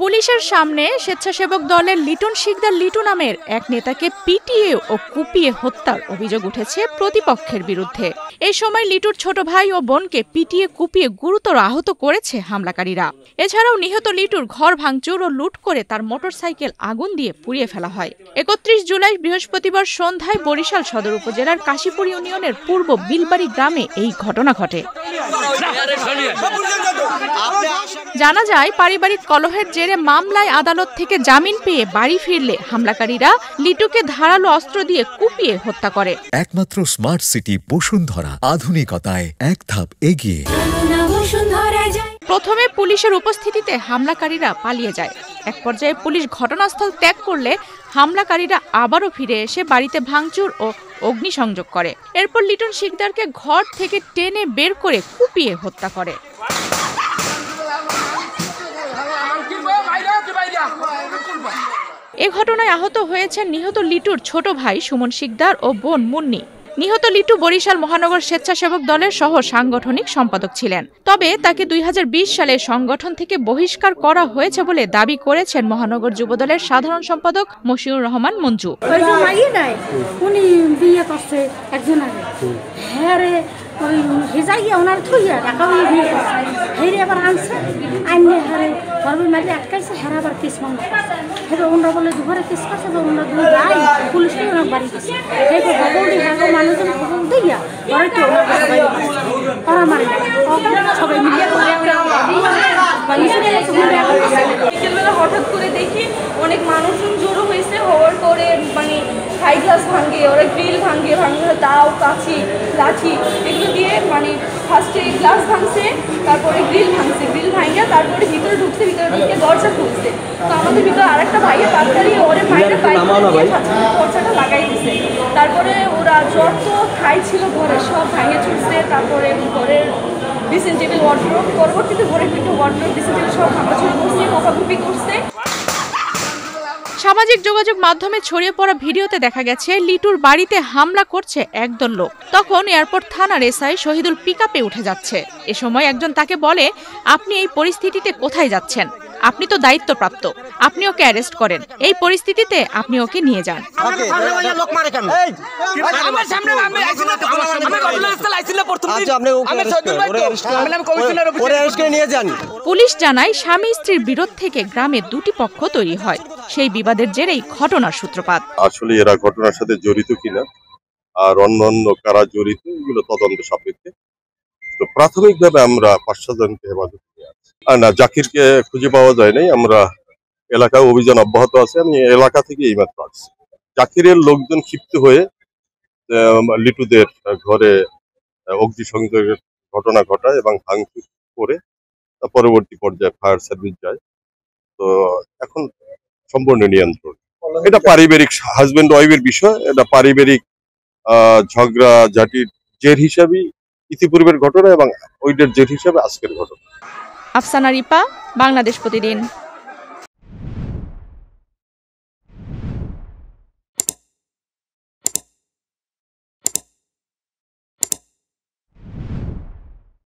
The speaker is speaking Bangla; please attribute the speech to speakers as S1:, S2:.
S1: পুলিশের সামনে স্বেচ্ছাসেবক দলের লিটন শিকদার লিটু নামের এক নেতাকে পিটিয়ে ও কুপিয়ে হত্যার অভিযোগ উঠেছে প্রতিপক্ষের বিরুদ্ধে। এই সময় লিটুর ছোট ভাই ও বোনকে পিটিয়ে কুপিয়ে গুরুতর আহত করেছে হামলাকারীরা। এছাড়াও নিহত লিটুর ঘর ভাঙচুর ও লুট করে তার মোটরসাইকেল আগুন দিয়ে পুড়িয়ে ফেলা হয়। ৩১ জুলাই বৃহস্পতিবার সন্ধ্যায় বরিশাল সদর উপজেলার কাশীপুর ইউনিয়নের পূর্ব বিলবাড়ি গ্রামে এই ঘটনা ঘটে। জানা যায়, পারিবারিক কলহের জেরে মামলায় আদালত থেকে জামিন পেয়ে বাড়ি ফিরলে হামলাকারীরা লিটুকে ধারালো অস্ত্র দিয়ে কুপিয়ে হত্যা করে।
S2: একমাত্র স্মার্ট সিটি বসুন্ধরা, আধুনিকতায় এক ধাপ এগিয়ে।
S1: প্রথমে পুলিশের উপস্থিতিতে হামলাকারীরা পালিয়ে যায়। এক পর্যায়ে পুলিশ ঘটনাস্থল ত্যাগ করলে হামলাকারীরা আবারও ফিরে এসে বাড়িতে ভাঙচুর ও অগ্নিসংযোগ করে। এরপর লিটন শিকদারকে ঘর থেকে টেনে বের করে কুপিয়ে হত্যা করে। এ ঘটনায় আহত হয়েছেন নিহত লিটুর ছোট ভাই সুমন শিকদার ও বোন মুন্নি। নিহত লিটু বরিশাল মহানগর স্বেচ্ছাসেবক দলের সহ সাংগঠনিক সম্পাদক ছিলেন। তবে তাকে ২০২০ সালে সংগঠন থেকে বহিষ্কার করা হয়েছে বলে দাবি করেছেন মহানগর যুবদলের সাধারণ সম্পাদক মশিউর রহমান মঞ্জু।
S3: হঠাৎ করে দেখি অনেক মানুষজন জড়ো হয়েছে, হওয়ার পরে মানে হাই গ্লাস ভাঙে, ওরা গ্রিল ভাঙে, দাও কাছি লাঠি এগুলো দিয়ে মানে ফার্স্টে গ্লাস ভাঙছে, তারপরে গ্রিল ভাঙছে, গ্রিল ভাঙে তারপরে ভিতরে ঢুকছে, ভিতরে ঢুকে দরজা খুলছে। তো আমাদের ভিতরে আরেকটা ভাইয়ের তাড়াতাড়ি ওরে মাইনে দরজাটা লাগাই দিছে। তারপরে ওরা যত খাই ছিল ঘরে সব ভাঙে ছুটছে। তারপরে ঘরের ড্রেসিং টেবিল, ওয়ার্ডরোব, পরবর্তীতে ঘরের বিভিন্ন ওয়ার্ডরোব, ড্রেসিং টেবিল সব ভাঙাচুরি করছে, কোপাকুপি করছে।
S1: সামাজিক যোগাযোগ মাধ্যমে ছড়িয়ে পড়া ভিডিওতে দেখা গেছে লিটুর বাড়িতে হামলা করছে একদল লোক। তখন এয়ারপোর্ট থানার এসআই শহীদুল পিকআপে উঠে যাচ্ছে। এ সময় একজন তাকে বলে, আপনি এই পরিস্থিতিতে কোথায় যাচ্ছেন? আপনি তো দায়িত্বপ্রাপ্ত, আপনি ওকে অ্যারেস্ট করেন। এই পরিস্থিতিতে আপনি ওকে নিয়ে যান। পুলিশ জানায়, স্বামী স্ত্রীর বিরোধ থেকে গ্রামে দুটি পক্ষ তৈরি হয়। সেই বিবাদের জেরেই ঘটনার সূত্রপাত।
S4: আসলে এরা ঘটনার সাথে জড়িত কিনা আর অন্যান্য কারা জড়িত এগুলো তদন্ত সাপেক্ষে। তো প্রাথমিকভাবে আমরা ৫-৭ জনকে হেফাজত নিয়ে আছি। না, জাকিরকে খুঁজে পাওয়া যায় নাই। আমরা এলাকায় অভিযান অব্যাহত আছে। আমি এলাকা থেকে এইমাত্র আসছি। জাকিরের লোকজন ক্ষিপ্ত হয়ে লিটুদের ঘরে অগ্নিসংযোগের ঘটনা ঘটায় এবং ভাঙচুর করে পরবর্তী পর্যায়ে ফায়ার সার্ভিস যায়। তো এখন সম্পূর্ণ নিয়ন্ত্রণ। এটা পারিবারিক হাজবেন্ড ওয়াইফের বিষয়। এটা পারিবারিক ঝগড়া ঝাঁটির জের হিসাবে ইতিপূর্বের ঘটনা এবং ওইটার জের হিসাবে আজকের ঘটনা।
S1: আফসানা রিপা, বাংলাদেশ প্রতিদিন।